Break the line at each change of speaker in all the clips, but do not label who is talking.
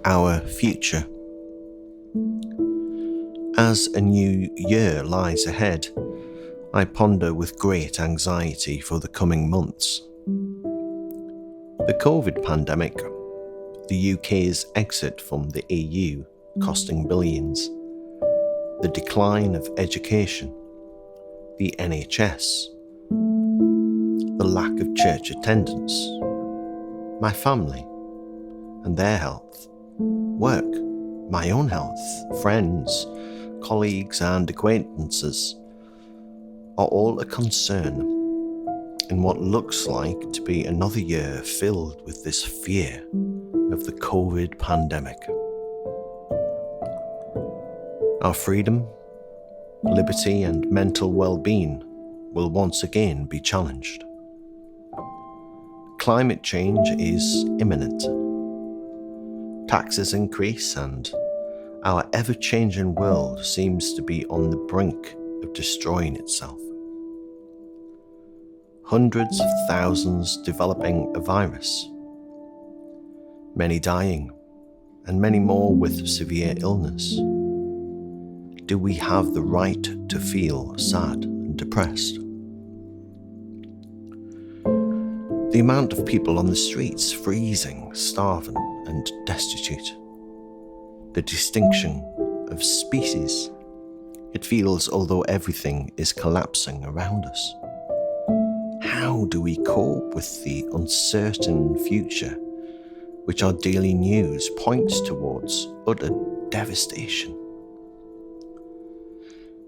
Our future. As a new year lies ahead, I ponder with great anxiety for the coming months. The COVID pandemic, the UK's exit from the EU costing billions, the decline of education, the NHS, the lack of church attendance, my family and their health, work, my own health, friends, colleagues and acquaintances are all a concern in what looks like to be another year filled with this fear of the COVID pandemic. Our freedom, liberty and mental well-being will once again be challenged. Climate change is imminent. Taxes increase and our ever-changing world seems to be on the brink of destroying itself. Hundreds of thousands developing a virus, many dying, and many more with severe illness. Do we have the right to feel sad and depressed? The amount of people on the streets freezing, starving, and destitute. The distinction of species. It feels although everything is collapsing around us. How do we cope with the uncertain future, which our daily news points towards utter devastation?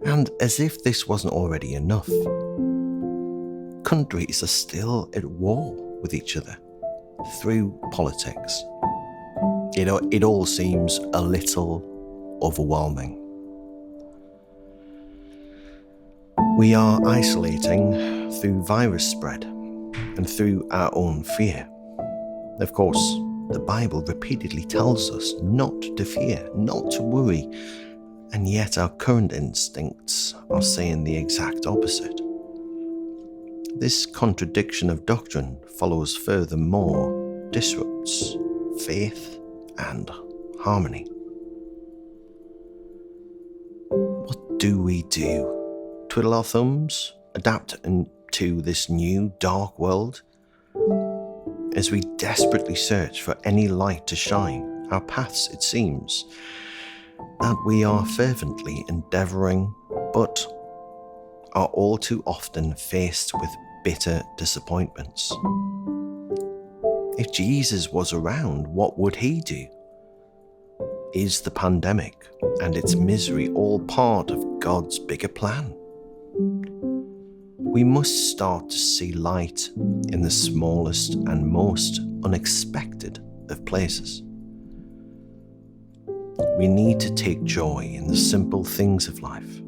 And as if this wasn't already enough, countries are still at war with each other through politics. It all seems a little overwhelming. We are isolating through virus spread and through our own fear. Of course, the Bible repeatedly tells us not to fear, not to worry, and yet our current instincts are saying the exact opposite. This contradiction of doctrine follows furthermore disrupts faith and harmony. What do we do? Twiddle our thumbs, adapt to this new dark world? As we desperately search for any light to shine our paths, it seems that we are fervently endeavouring, but are all too often faced with bitter disappointments. If Jesus was around, what would he do? Is the pandemic and its misery all part of God's bigger plan? We must start to see light in the smallest and most unexpected of places. We need to take joy in the simple things of life.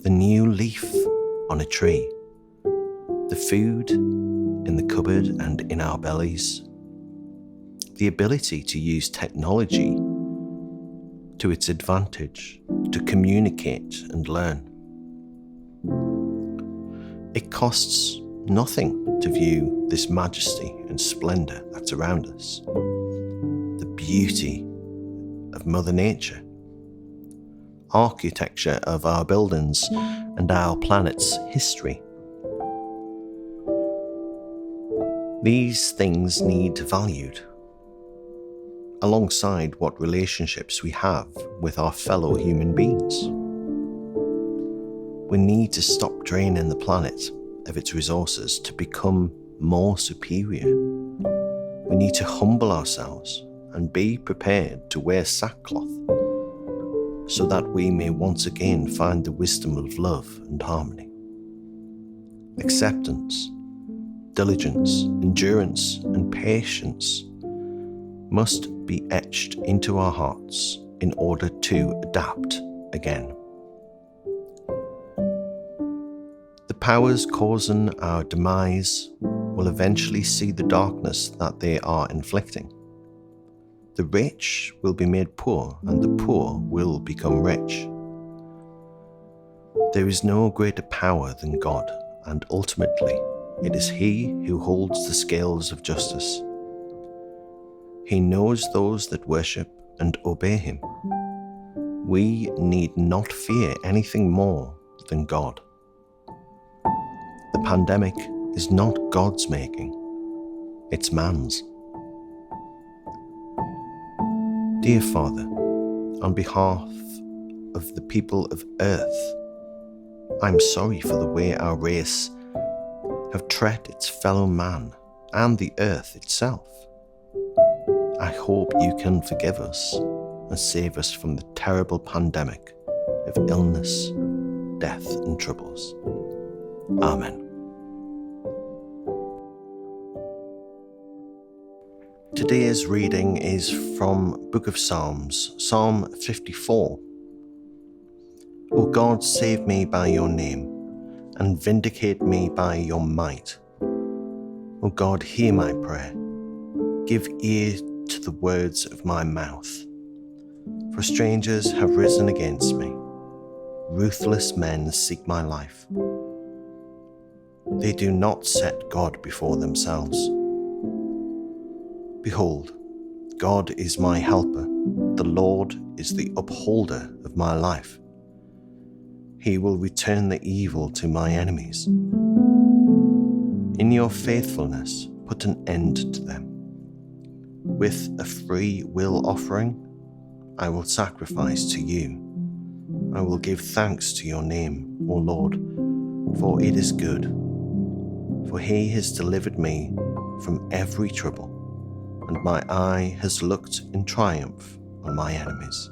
The new leaf on a tree, the food in the cupboard and in our bellies, the ability to use technology to its advantage, to communicate and learn. It costs nothing to view this majesty and splendour that's around us, the beauty of Mother Nature, architecture of our buildings and our planet's history. These things need valued, alongside what relationships we have with our fellow human beings. We need to stop draining the planet of its resources to become more superior. We need to humble ourselves and be prepared to wear sackcloth so that we may once again find the wisdom of love and harmony. Acceptance, diligence, endurance, and patience must be etched into our hearts in order to adapt again. The powers causing our demise will eventually see the darkness that they are inflicting. The rich will be made poor, and the poor will become rich. There is no greater power than God, and ultimately, It is he who holds the scales of justice. He knows those that worship and obey him. We need not fear anything more than God. The pandemic is not God's making, it's man's. Dear Father, on behalf of the people of Earth, I'm sorry for the way our race have tread its fellow man and the earth itself. I hope you can forgive us and save us from the terrible pandemic of illness, death and troubles. Amen. Today's reading is from Book of Psalms, Psalm 54. O God, save me by your name, and vindicate me by your might. O God, hear my prayer. Give ear to the words of my mouth. For strangers have risen against me. Ruthless men seek my life. They do not set God before themselves. Behold, God is my helper. The Lord is the upholder of my life. He will return the evil to my enemies. In your faithfulness, put an end to them. With a free will offering, I will sacrifice to you. I will give thanks to your name, O Lord, for it is good. For he has delivered me from every trouble, and my eye has looked in triumph on my enemies.